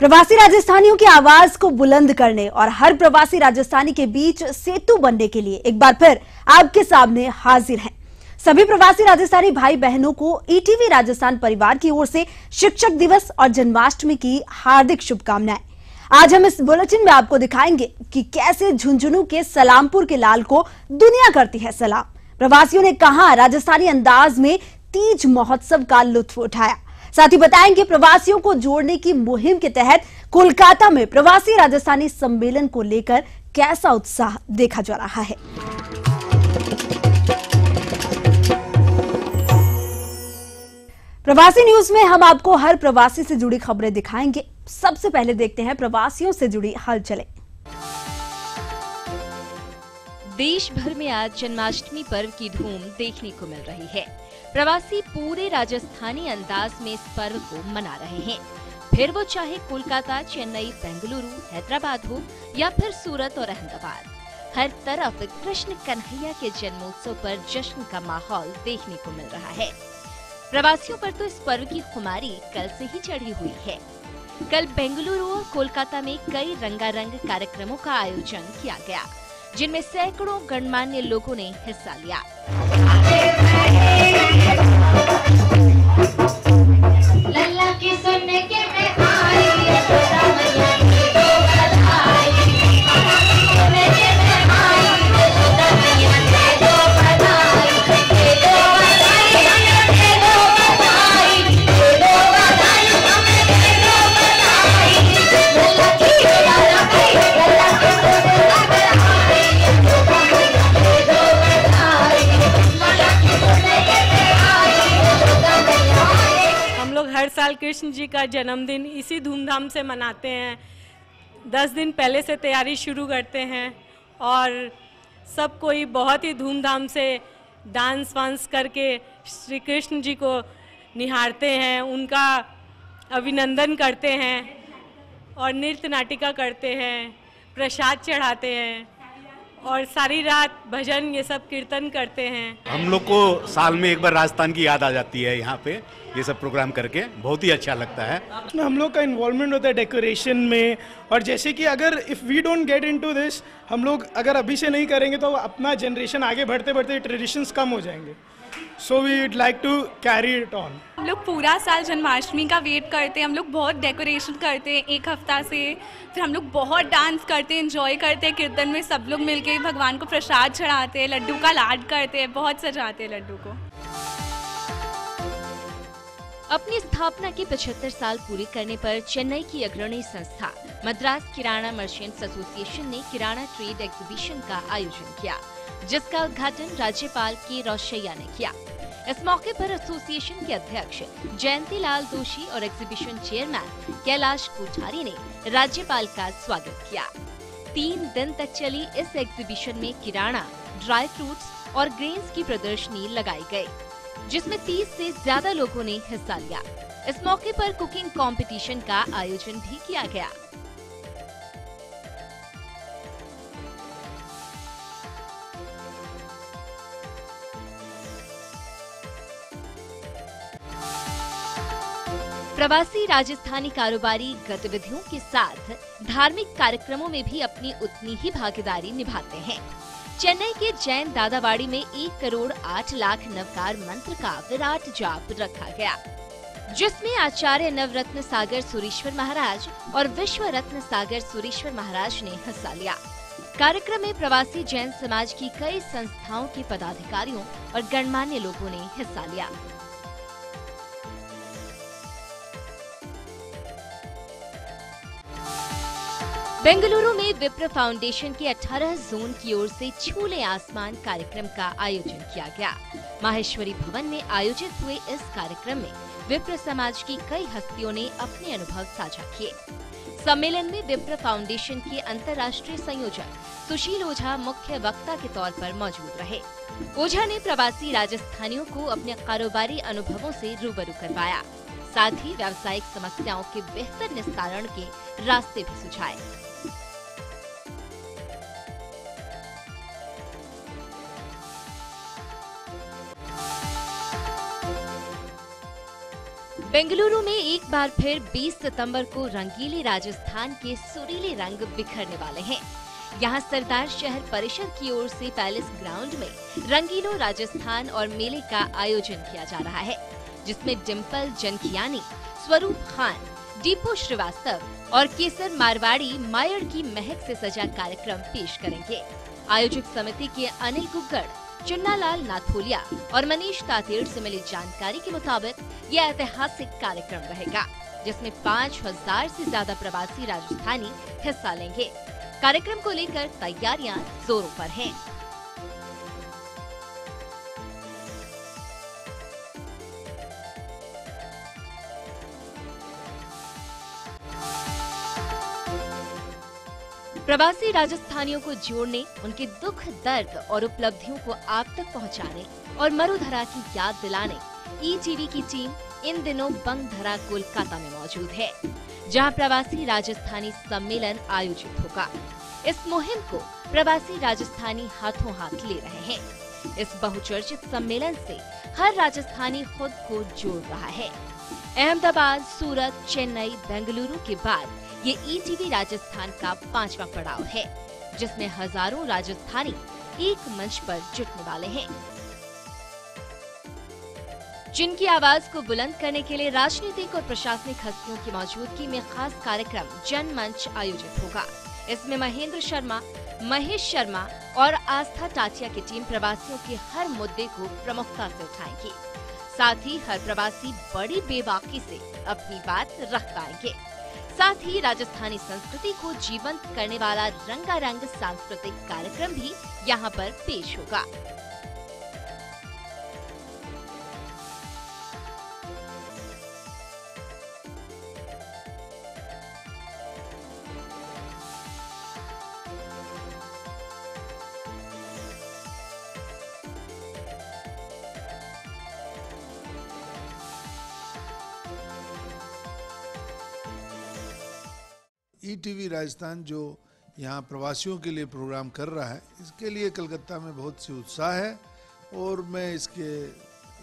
प्रवासी राजस्थानियों की आवाज को बुलंद करने और हर प्रवासी राजस्थानी के बीच सेतु बनने के लिए एक बार फिर आपके सामने हाजिर हैं। सभी प्रवासी राजस्थानी भाई बहनों को ईटीवी राजस्थान परिवार की ओर से शिक्षक दिवस और जन्माष्टमी की हार्दिक शुभकामनाएं। आज हम इस बुलेटिन में आपको दिखाएंगे कि कैसे झुंझुनू के सलामपुर के लाल को दुनिया करती है सलाम। प्रवासियों ने कहां राजस्थानी अंदाज में तीज महोत्सव का लुत्फ उठाया। साथ ही बताएंगे प्रवासियों को जोड़ने की मुहिम के तहत कोलकाता में प्रवासी राजस्थानी सम्मेलन को लेकर कैसा उत्साह देखा जा रहा है। प्रवासी न्यूज में हम आपको हर प्रवासी से जुड़ी खबरें दिखाएंगे। सबसे पहले देखते हैं प्रवासियों से जुड़ी हलचलें। देश भर में आज जन्माष्टमी पर्व की धूम देखने को मिल रही है। प्रवासी पूरे राजस्थानी अंदाज में इस पर्व को मना रहे हैं। फिर वो चाहे कोलकाता, चेन्नई, बेंगलुरु, हैदराबाद हो या फिर सूरत और अहमदाबाद, हर तरफ कृष्ण कन्हैया के जन्मोत्सव पर जश्न का माहौल देखने को मिल रहा है। प्रवासियों पर तो इस पर्व की खुमारी कल से ही चढ़ी हुई है। कल बेंगलुरु और कोलकाता में कई रंगारंग कार्यक्रमों का आयोजन किया गया, जिनमें सैकड़ों गणमान्य लोगों ने हिस्सा लिया। लल्ला की सुनने के मैं आई, यशोदा मैया की दो बधाई। सुनने के मैं आई, यशोदा मैया की दो बधाई। दे दो बधाई हमें, दे दो बधाई, दे दो बधाई हमें, दे दो बधाई। लल्ला की लाला भाई, लल्ला की सुनने के आई, यशोदा मैया की दो बधाई। लल्ला की सुनने के मैं आई, यशोदा मैया। हम लोग हर साल कृष्ण जी का जन्मदिन इसी धूमधाम से मनाते हैं। 10 दिन पहले से तैयारी शुरू करते हैं और सब कोई बहुत ही धूमधाम से डांस वांस करके श्री कृष्ण जी को निहारते हैं, उनका अभिनंदन करते हैं और नृत्य नाटिका करते हैं, प्रसाद चढ़ाते हैं और सारी रात भजन ये सब कीर्तन करते हैं। हम लोग को साल में एक बार राजस्थान की याद आ जाती है। यहाँ पे ये सब प्रोग्राम करके बहुत ही अच्छा लगता है। हम लोग का इन्वॉल्वमेंट होता है डेकोरेशन में, और जैसे कि अगर if we don't get into this, हम लोग अगर अभी से नहीं करेंगे तो अपना जनरेशन आगे बढ़ते बढ़ते ट्रेडिशंस कम हो जाएंगे। So we would like to carry it on. हम लोग पूरा साल जन्माष्टमी का वेट करते हैं। हम लोग बहुत डेकोरेशन करते हैं एक हफ्ता से, फिर हम लोग बहुत डांस करते हैं, एंजॉय करते हैं। कीर्तन में सब लोग मिलके भगवान को प्रसाद चढ़ाते हैं, लड्डू का लाड करते हैं, बहुत सजाते हैं लड्डू को। अपनी स्थापना के 75 साल पूरे करने पर चेन्नई की अग्रणी संस्था मद्रास किराना मर्चेंट्स एसोसिएशन ने किराना ट्रेड एग्जीबिशन का आयोजन किया, जिसका उद्घाटन राज्यपाल के रोशैया ने किया। इस मौके पर एसोसिएशन के अध्यक्ष जयंती लाल दोषी और एग्जीबिशन चेयरमैन कैलाश कोठारी ने राज्यपाल का स्वागत किया। 3 दिन तक चली इस एग्जीबिशन में किराना, ड्राई फ्रूट्स और ग्रेन्स की प्रदर्शनी लगाई गई, जिसमें 30 से ज्यादा लोगों ने हिस्सा लिया। इस मौके पर कुकिंग कंपटीशन का आयोजन भी किया गया। प्रवासी राजस्थानी कारोबारी गतिविधियों के साथ धार्मिक कार्यक्रमों में भी अपनी उतनी ही भागीदारी निभाते हैं। चेन्नई के जैन दादावाड़ी में 1 करोड़ 8 लाख नवकार मंत्र का विराट जाप रखा गया, जिसमें आचार्य नवरत्न सागर सुरेश्वर महाराज और विश्व रत्न सागर सुरेश्वर महाराज ने हिस्सा लिया। कार्यक्रम में प्रवासी जैन समाज की कई संस्थाओं के पदाधिकारियों और गणमान्य लोगों ने हिस्सा लिया। बेंगलुरु में विप्र फाउंडेशन के 18 जोन की ओर से छूले आसमान कार्यक्रम का आयोजन किया गया। माहेश्वरी भवन में आयोजित हुए इस कार्यक्रम में विप्र समाज की कई हस्तियों ने अपने अनुभव साझा किए। सम्मेलन में विप्र फाउंडेशन के अंतर्राष्ट्रीय संयोजक सुशील ओझा मुख्य वक्ता के तौर पर मौजूद रहे। ओझा ने प्रवासी राजस्थानियों को अपने कारोबारी अनुभवों से रूबरू करवाया, साथ ही व्यावसायिक समस्याओं के बेहतर निस्तारण के रास्ते भी सुझाए। बेंगलुरु में एक बार फिर 20 सितंबर को रंगीले राजस्थान के सुरीले रंग बिखरने वाले हैं। यहाँ सरदार शहर परिषद की ओर से पैलेस ग्राउंड में रंगीलो राजस्थान और मेले का आयोजन किया जा रहा है, जिसमें डिम्पल जनखियानी, स्वरूप खान, दीपू श्रीवास्तव और केसर मारवाड़ी मायर की महक से सजा कार्यक्रम पेश करेंगे। आयोजक समिति के अनिल गुग्गड़, चुन्नालाल नाथोलिया और मनीष तातेड़ से मिली जानकारी के मुताबिक ये ऐतिहासिक कार्यक्रम रहेगा, जिसमें 5000 से ज्यादा प्रवासी राजस्थानी हिस्सा लेंगे। कार्यक्रम को लेकर तैयारियां जोरों पर हैं। प्रवासी राजस्थानियों को जोड़ने, उनके दुख, दर्द और उपलब्धियों को आप तक पहुंचाने और मरुधरा की याद दिलाने ईटीवी की टीम इन दिनों बंगधरा कोलकाता में मौजूद है, जहां प्रवासी राजस्थानी सम्मेलन आयोजित होगा। इस मुहिम को प्रवासी राजस्थानी हाथों हाथ ले रहे हैं। इस बहुचर्चित सम्मेलन से हर राजस्थानी खुद को जोड़ रहा है। अहमदाबाद, सूरत, चेन्नई, बेंगलुरु के बाद ये ईटीवी राजस्थान का 5वां पड़ाव है, जिसमें हजारों राजस्थानी एक मंच पर जुटने वाले हैं। जिनकी आवाज को बुलंद करने के लिए राजनीतिक और प्रशासनिक हस्तियों की मौजूदगी में खास कार्यक्रम जनमंच आयोजित होगा। इसमें महेंद्र शर्मा, महेश शर्मा और आस्था टाटिया की टीम प्रवासियों के हर मुद्दे को प्रमुखता से उठाएंगी। साथ ही हर प्रवासी बड़ी बेबाकी से अपनी बात रख पाएंगे। साथ ही राजस्थानी संस्कृति को जीवंत करने वाला रंगारंग सांस्कृतिक कार्यक्रम भी यहाँ पर पेश होगा। ईटीवी राजस्थान जो यहाँ प्रवासियों के लिए प्रोग्राम कर रहा है, इसके लिए कलकत्ता में बहुत सी उत्साह है और मैं इसके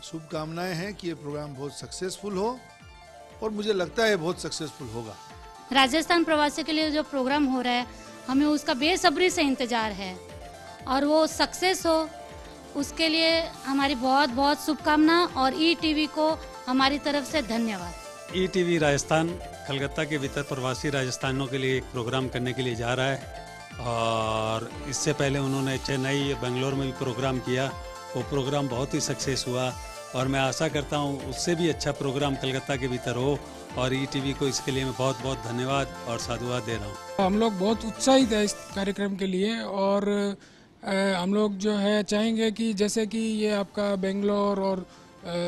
शुभकामनाएं हैं कि ये प्रोग्राम बहुत सक्सेसफुल हो और मुझे लगता है बहुत सक्सेसफुल होगा। राजस्थान प्रवासियों के लिए जो प्रोग्राम हो रहा है, हमें उसका बेसब्री से इंतजार है और वो सक्सेस हो, उसके लिए हमारी बहुत बहुत शुभकामना और ईटीवी को हमारी तरफ से धन्यवाद। ईटीवी राजस्थान कलकत्ता के भीतर प्रवासी राजस्थानियों के लिए एक प्रोग्राम करने के लिए जा रहा है और इससे पहले उन्होंने चेन्नई, बेंगलोर में भी प्रोग्राम किया। वो प्रोग्राम बहुत ही सक्सेस हुआ और मैं आशा करता हूँ उससे भी अच्छा प्रोग्राम कलकत्ता के भीतर हो और ईटीवी को इसके लिए मैं बहुत बहुत धन्यवाद और साधुवाद दे रहा हूँ। हम लोग बहुत उत्साहित है इस कार्यक्रम के लिए और हम लोग जो है चाहेंगे कि जैसे कि ये आपका बेंगलोर और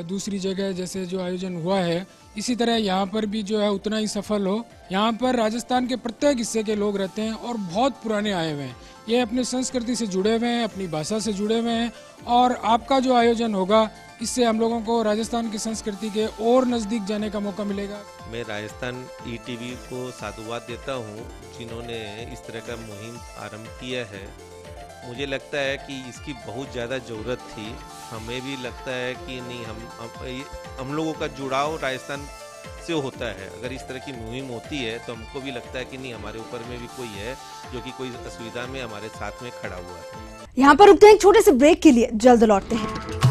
दूसरी जगह जैसे जो आयोजन हुआ है, इसी तरह यहाँ पर भी जो है उतना ही सफल हो। यहाँ पर राजस्थान के प्रत्येक हिस्से के लोग रहते हैं और बहुत पुराने आए हुए हैं। ये अपनी संस्कृति से जुड़े हुए हैं, अपनी भाषा से जुड़े हुए हैं और आपका जो आयोजन होगा इससे हम लोगों को राजस्थान की संस्कृति के और नज़दीक जाने का मौका मिलेगा। मैं राजस्थान ईटीवी को साधुवाद देता हूँ जिन्होंने इस तरह का मुहिम आरंभ किया है। मुझे लगता है कि इसकी बहुत ज़्यादा ज़रूरत थी। हमें भी लगता है कि नहीं, हम लोगों का जुड़ाव राजस्थान से होता है। अगर इस तरह की मुहिम होती है तो हमको भी लगता है कि नहीं, हमारे ऊपर में भी कोई है जो कि कोई असुविधा में हमारे साथ में खड़ा हुआ है। यहाँ पर रुकते हैं एक छोटे से ब्रेक के लिए, जल्द लौटते हैं।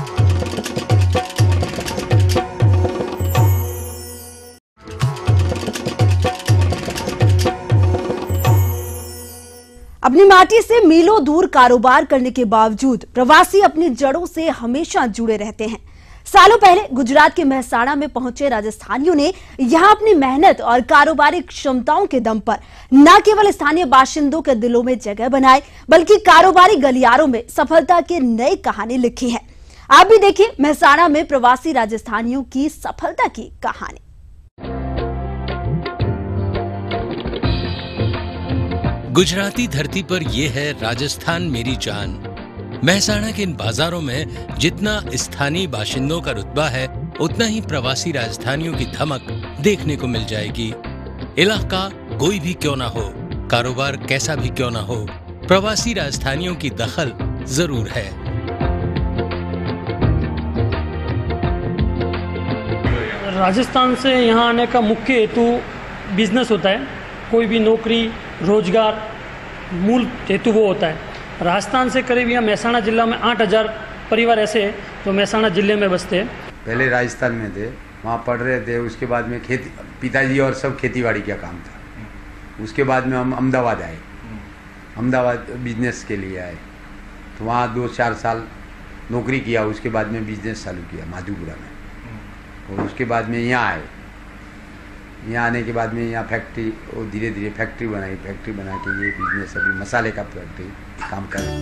अपनी माटी से मीलों दूर कारोबार करने के बावजूद प्रवासी अपनी जड़ों से हमेशा जुड़े रहते हैं। सालों पहले गुजरात के मेहसाणा में पहुंचे राजस्थानियों ने यहां अपनी मेहनत और कारोबारी क्षमताओं के दम पर न केवल स्थानीय बाशिंदों के दिलों में जगह बनाए, बल्कि कारोबारी गलियारों में सफलता की नई कहानी लिखी है। आप भी देखिए मेहसाणा में प्रवासी राजस्थानियों की सफलता की कहानी। गुजराती धरती पर यह है राजस्थान मेरी जान। मेहसाणा के इन बाजारों में जितना स्थानीय बाशिंदों का रुतबा है, उतना ही प्रवासी राजस्थानियों की धमक देखने को मिल जाएगी। इलाका कोई भी क्यों ना हो, कारोबार कैसा भी क्यों ना हो, प्रवासी राजस्थानियों की दखल जरूर है। राजस्थान से यहाँ आने का मुख्य हेतु बिजनेस होता है। कोई भी नौकरी रोजगार मूल हेतु वो होता है। राजस्थान से करीब यहाँ मेहसाणा जिला में 8000 परिवार ऐसे हैं जो मेहसाणा जिले में बसते हैं। पहले राजस्थान में थे, वहाँ पढ़ रहे थे, उसके बाद में पिताजी और सब खेतीबाड़ी का काम था। उसके बाद में हम अहमदाबाद आए, अहमदाबाद बिजनेस के लिए आए, तो वहाँ 2-4 साल नौकरी किया। उसके बाद में बिजनेस चालू किया माधुपुरा में, और उसके बाद में यहाँ आए। यहाँ आने के बाद में यहाँ फैक्ट्री, और धीरे धीरे फैक्ट्री बनाई, फैक्ट्री बना के ये बिजनेस अभी मसाले का फैक्ट्री काम कर रहे हैं।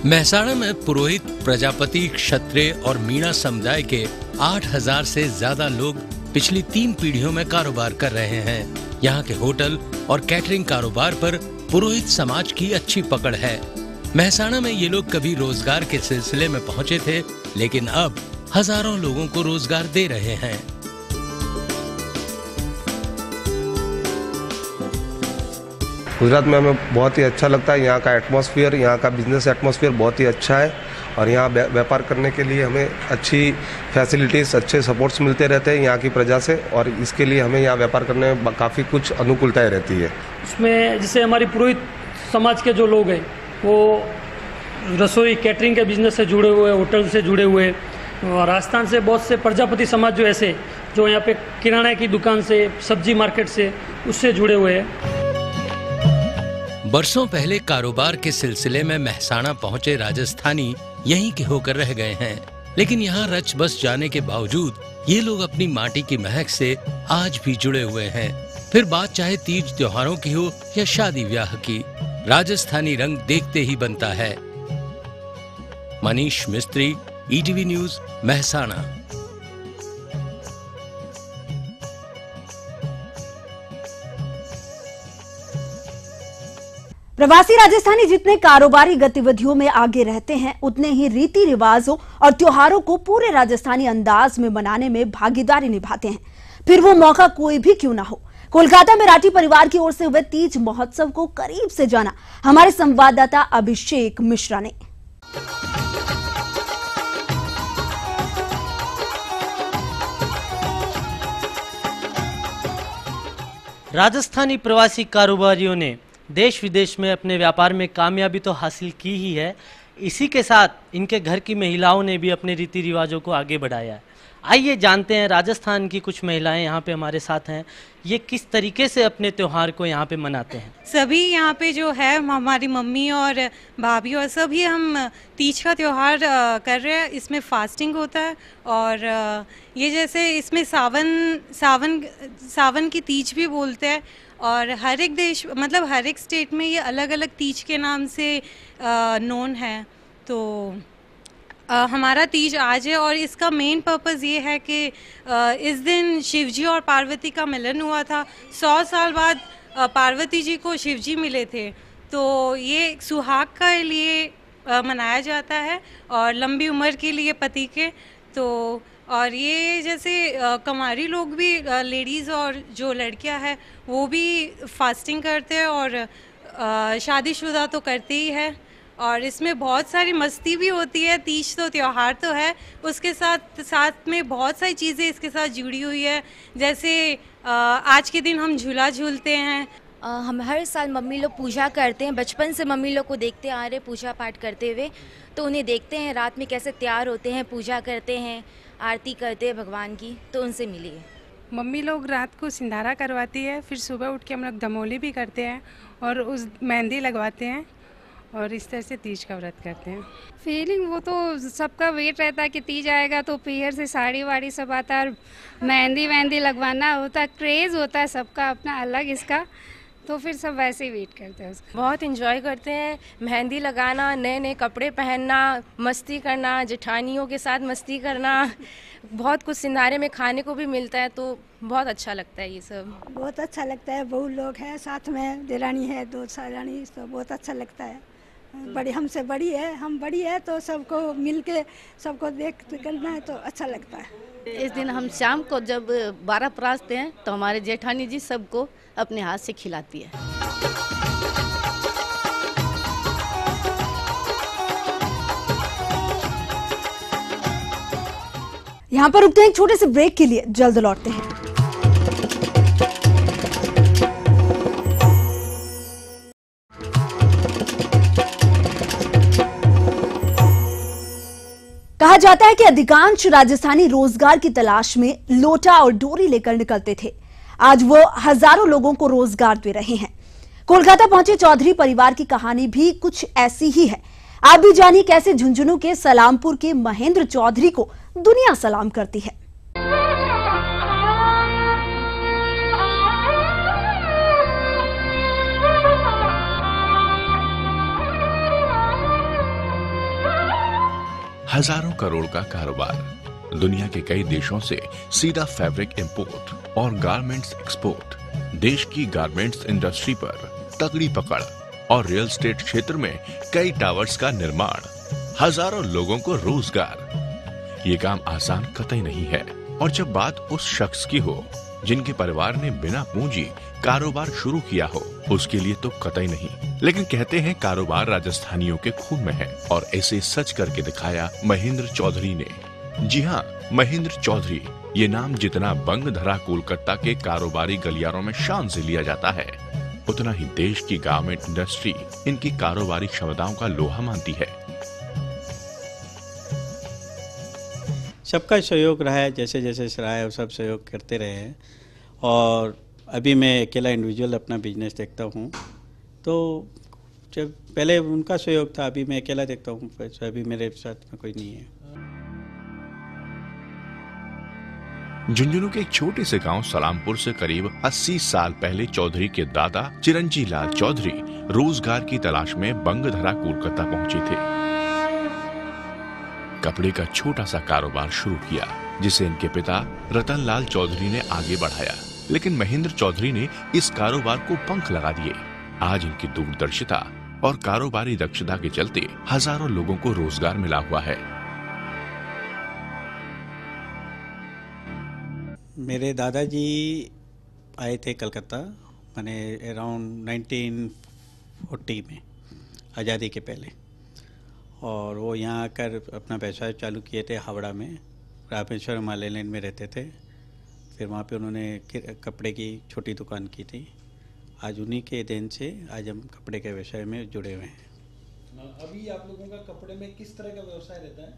मेहसाणा में पुरोहित, प्रजापति, क्षत्रिय और मीणा समुदाय के 8000 से ज्यादा लोग पिछली 3 पीढ़ियों में कारोबार कर रहे हैं। यहाँ के होटल और कैटरिंग कारोबार पर पुरोहित समाज की अच्छी पकड़ है। मेहसाणा में ये लोग कभी रोजगार के सिलसिले में पहुंचे थे, लेकिन अब हजारों लोगों को रोजगार दे रहे हैं। गुजरात में हमें बहुत ही अच्छा लगता है। यहाँ का एटमॉस्फेयर, यहाँ का बिजनेस एटमॉस्फेयर बहुत ही अच्छा है, और यहाँ व्यापार करने के लिए हमें अच्छी फैसिलिटीज़, अच्छे सपोर्ट्स मिलते रहते हैं यहाँ की प्रजा से, और इसके लिए हमें यहाँ व्यापार करने में काफ़ी कुछ अनुकूलताएं रहती है। उसमें जैसे हमारी पुरोहित समाज के जो लोग हैं वो रसोई कैटरिंग के बिजनेस से जुड़े हुए, होटल से जुड़े हुए। राजस्थान से बहुत से प्रजापति समाज जो ऐसे जो यहाँ पे किराना की दुकान से, सब्जी मार्केट से, उससे जुड़े हुए हैं। बरसों पहले कारोबार के सिलसिले में मेहसाणा पहुंचे राजस्थानी यहीं के होकर रह गए हैं, लेकिन यहाँ रच बस जाने के बावजूद ये लोग अपनी माटी की महक से आज भी जुड़े हुए हैं। फिर बात चाहे तीज त्योहारों की हो या शादी ब्याह की, राजस्थानी रंग देखते ही बनता है। मनीष मिस्त्री, ईटीवी न्यूज, मेहसाणा। प्रवासी राजस्थानी जितने कारोबारी गतिविधियों में आगे रहते हैं, उतने ही रीति रिवाजों और त्योहारों को पूरे राजस्थानी अंदाज में मनाने में भागीदारी निभाते हैं, फिर वो मौका कोई भी क्यों ना हो। कोलकाता में राठी परिवार की ओर से हुए तीज महोत्सव को करीब से जाना हमारे संवाददाता अभिषेक मिश्रा ने। राजस्थानी प्रवासी कारोबारियों ने देश विदेश में अपने व्यापार में कामयाबी तो हासिल की ही है, इसी के साथ इनके घर की महिलाओं ने भी अपने रीति रिवाजों को आगे बढ़ाया है। आइए जानते हैं, राजस्थान की कुछ महिलाएं यहाँ पे हमारे साथ हैं, ये किस तरीके से अपने त्यौहार को यहाँ पे मनाते हैं। सभी यहाँ पे जो है हमारी मम्मी और भाभी और सभी हम तीज का त्यौहार कर रहे हैं। इसमें फास्टिंग होता है, और ये जैसे इसमें सावन की तीज भी बोलते हैं, और हर एक देश मतलब हर एक स्टेट में ये अलग अलग तीज के नाम से नोन है। तो हमारा तीज आज है, और इसका मेन पर्पस ये है कि इस दिन शिवजी और पार्वती का मिलन हुआ था। 100 साल बाद पार्वती जी को शिवजी मिले थे, तो ये सुहाग के लिए मनाया जाता है, और लंबी उम्र के लिए पति के। तो और ये जैसे कमारी लोग भी, लेडीज़ और जो लड़कियां हैं वो भी फास्टिंग करते हैं, और शादीशुदा तो करते ही है। और इसमें बहुत सारी मस्ती भी होती है। तीज तो त्यौहार तो है, उसके साथ में बहुत सारी चीज़ें इसके साथ जुड़ी हुई है। जैसे आज के दिन हम झूला झूलते हैं। हम हर साल मम्मी लोग पूजा करते हैं, बचपन से मम्मी लोग को देखते आ रहे पूजा पाठ करते हुए, तो उन्हें देखते हैं रात में कैसे तैयार होते हैं, पूजा करते हैं, आरती करते हैं भगवान की, तो उनसे मिली है। मम्मी लोग रात को सिंधारा करवाती है, फिर सुबह उठ के हम लोग दमोली भी करते हैं, और उस मेहंदी लगवाते हैं, और इस तरह से तीज का व्रत करते हैं। फीलिंग वो तो सबका वेट रहता है कि तीज आएगा तो पीहर से साड़ी वाड़ी सब आता है, मेहंदी लगवाना होता है, क्रेज़ होता है सबका अपना अलग इसका, तो फिर सब वैसे ही वेट करते हैं उसका। बहुत इंजॉय करते हैं, मेहंदी लगाना, नए नए कपड़े पहनना, मस्ती करना, जेठानियों के साथ मस्ती करना, बहुत कुछ सिंधारे में खाने को भी मिलता है, तो बहुत अच्छा लगता है ये सब। बहुत अच्छा लगता है, बहू लोग हैं साथ में, देरानी है, 2 सारानी, तो बहुत अच्छा लगता है। बड़ी हमसे बड़ी है, हम बड़ी है, तो सबको मिल के सबको देख करना है तो अच्छा लगता है। इस दिन हम शाम को जब 12 परासते हैं तो हमारे जेठानी जी सबको अपने हाथ से खिलाती है। यहाँ पर रुकते हैं एक छोटे से ब्रेक के लिए, जल्द लौटते हैं। कहा जाता है कि अधिकांश राजस्थानी रोजगार की तलाश में लोटा और डोरी लेकर निकलते थे। आज वो हजारों लोगों को रोजगार दे रहे हैं। कोलकाता पहुंचे चौधरी परिवार की कहानी भी कुछ ऐसी ही है। आप भी जानिए कैसे झुंझुनू के सलामपुर के महेंद्र चौधरी को दुनिया सलाम करती है। हजारों करोड़ का कारोबार, दुनिया के कई देशों से सीधा फैब्रिक इंपोर्ट और गारमेंट्स एक्सपोर्ट, देश की गारमेंट्स इंडस्ट्री पर तगड़ी पकड़ और रियल एस्टेट क्षेत्र में कई टावर्स का निर्माण, हजारों लोगों को रोजगार। ये काम आसान कतई नहीं है। और जब बात उस शख्स की हो जिनके परिवार ने बिना पूंजी कारोबार शुरू किया हो, उसके लिए तो कतई नहीं। लेकिन कहते हैं कारोबार राजस्थानियों के खून में है, और ऐसे सच करके दिखाया महेंद्र चौधरी ने। जी हाँ, महेंद्र चौधरी, ये नाम जितना बंग धरा कोलकाता के कारोबारी गलियारों में शान से लिया जाता है, उतना ही देश की गारमेंट इंडस्ट्री इनकी कारोबारी क्षमताओं का लोहा मानती है। सबका सहयोग रहा है, जैसे जैसे रहा है वो सब सहयोग करते रहे हैं। और अभी मैं अकेला इंडिविजुअल अपना बिजनेस देखता हूँ, तो जब पहले उनका सहयोग था, अभी मैं अकेला देखता हूँ, अभी मेरे साथ में कोई नहीं है। झुंझुनू के एक छोटे से गांव सलामपुर से करीब 80 साल पहले चौधरी के दादा चिरंजी लाल चौधरी रोजगार की तलाश में बंगधरा कोलकाता पहुंचे थे। कपड़े का छोटा सा कारोबार शुरू किया, जिसे इनके पिता रतन लाल चौधरी ने आगे बढ़ाया। लेकिन महेंद्र चौधरी ने इस कारोबार को पंख लगा दिए। आज इनकी दूरदर्शिता और कारोबारी दक्षता के चलते हजारों लोगों को रोजगार मिला हुआ है। मेरे दादाजी आए थे कलकत्ता, मैंने अराउंड 1940 में, आज़ादी के पहले, और वो यहाँ आकर अपना व्यवसाय चालू किए थे। हावड़ा में रामेश्वर माले लेन में रहते थे। फिर वहाँ पे उन्होंने कपड़े की छोटी दुकान की थी। आज उन्हीं के देन से आज हम कपड़े के व्यवसाय में जुड़े हुए हैं। अभी आप लोगों का कपड़े में किस तरह का व्यवसाय रहता है?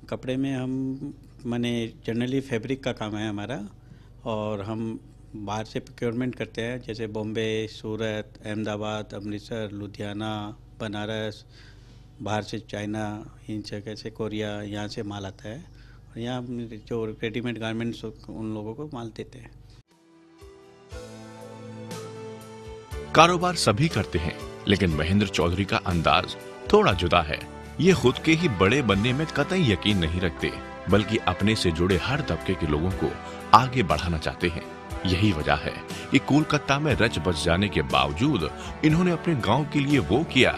कपड़े में हम माने जनरली फैब्रिक का काम है हमारा, और हम बाहर से प्रोक्योरमेंट करते हैं, जैसे बॉम्बे, सूरत, अहमदाबाद, अमृतसर, लुधियाना, बनारस, बाहर से चाइना, इन जगह से कोरिया, यहाँ से माल आता है, और यहाँ जो रेडीमेड गारमेंट्स उन लोगों को माल देते हैं। कारोबार सभी करते हैं, लेकिन महेंद्र चौधरी का अंदाज थोड़ा जुदा है। ये खुद के ही बड़े बनने में कतई यकीन नहीं रखते, बल्कि अपने से जुड़े हर तबके के लोगों को आगे बढ़ाना चाहते हैं। यही वजह है कि कोलकाता में रच बच जाने के बावजूद इन्होंने अपने गांव के लिए वो किया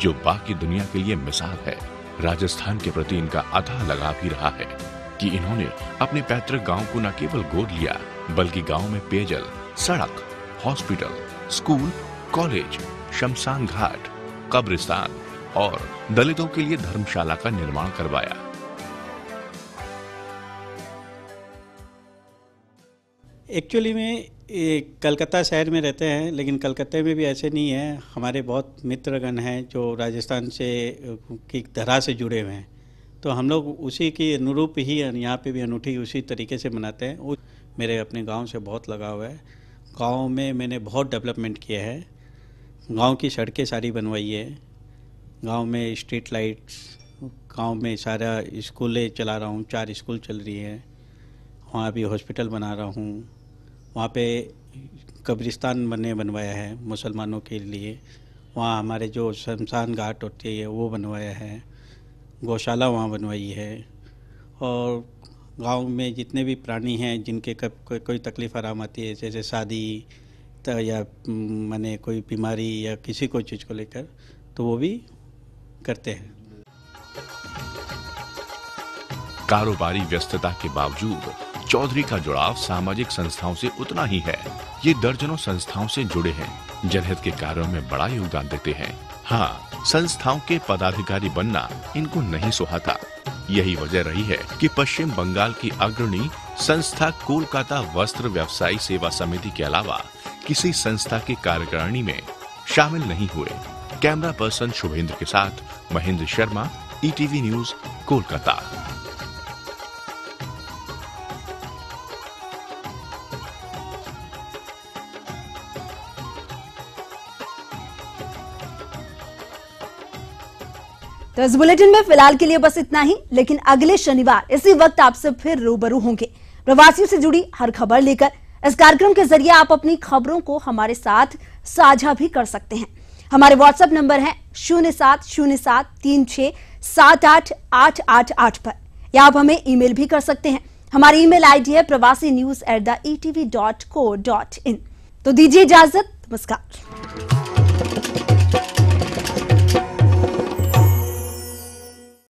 जो बाकी दुनिया के लिए मिसाल है। राजस्थान के प्रति इनका अथाह लगाव ही रहा है कि इन्होंने अपने पैतृक गांव को न केवल गोद लिया, बल्कि गांव में पेयजल, सड़क, हॉस्पिटल, स्कूल, कॉलेज, शमशान घाट, कब्रिस्तान और दलितों के लिए धर्मशाला का निर्माण करवाया। एक्चुअली में कलकत्ता शहर में रहते हैं, लेकिन कलकत्ते में भी ऐसे नहीं है। हमारे बहुत मित्रगण हैं जो राजस्थान से की धरा से जुड़े हुए हैं, तो हम लोग उसी के अनुरूप ही यहाँ पे भी अनूठी उसी तरीके से मनाते हैं। मेरे अपने गांव से बहुत लगाव है। गांव में मैंने बहुत डेवलपमेंट किया है। गांव की सड़कें सारी बनवाई है, गांव में स्ट्रीट लाइट्स, गांव में सारा स्कूलें चला रहा हूँ, 4 स्कूल चल रही है। वहाँ भी हॉस्पिटल बना रहा हूँ। वहाँ पे कब्रिस्तान बनवाया है मुसलमानों के लिए। वहाँ हमारे जो शमशान घाट होती है वो बनवाया है। गौशाला वहाँ बनवाई है। और गांव में जितने भी प्राणी हैं जिनके कोई तकलीफ आराम आती है, जैसे शादी या माने कोई बीमारी या किसी कोई चीज़ को लेकर, तो वो भी करते हैं। कारोबारी व्यस्तता के बावजूद चौधरी का जुड़ाव सामाजिक संस्थाओं से उतना ही है। ये दर्जनों संस्थाओं से जुड़े हैं, जनहित के कार्यों में बड़ा योगदान देते हैं। हाँ, संस्थाओं के पदाधिकारी बनना इनको नहीं सुहाता, यही वजह रही है कि पश्चिम बंगाल की अग्रणी संस्था कोलकाता वस्त्र व्यवसायी सेवा समिति के अलावा किसी संस्था की कार्यकारिणी में शामिल नहीं हुए। कैमरा पर्सन शुभेंद्र के साथ महेंद्र शर्मा, ईटीवी न्यूज, कोलकाता। तो इस बुलेटिन में फिलहाल के लिए बस इतना ही, लेकिन अगले शनिवार इसी वक्त आपसे फिर रूबरू होंगे प्रवासियों से जुड़ी हर खबर लेकर। इस कार्यक्रम के जरिए आप अपनी खबरों को हमारे साथ साझा भी कर सकते हैं। हमारे व्हाट्सएप नंबर है 0707367888 पर, या आप हमें ईमेल भी कर सकते हैं। हमारी ईमेल आईडी है prawasi@etv.co.in। तो दीजिए इजाजत, नमस्कार।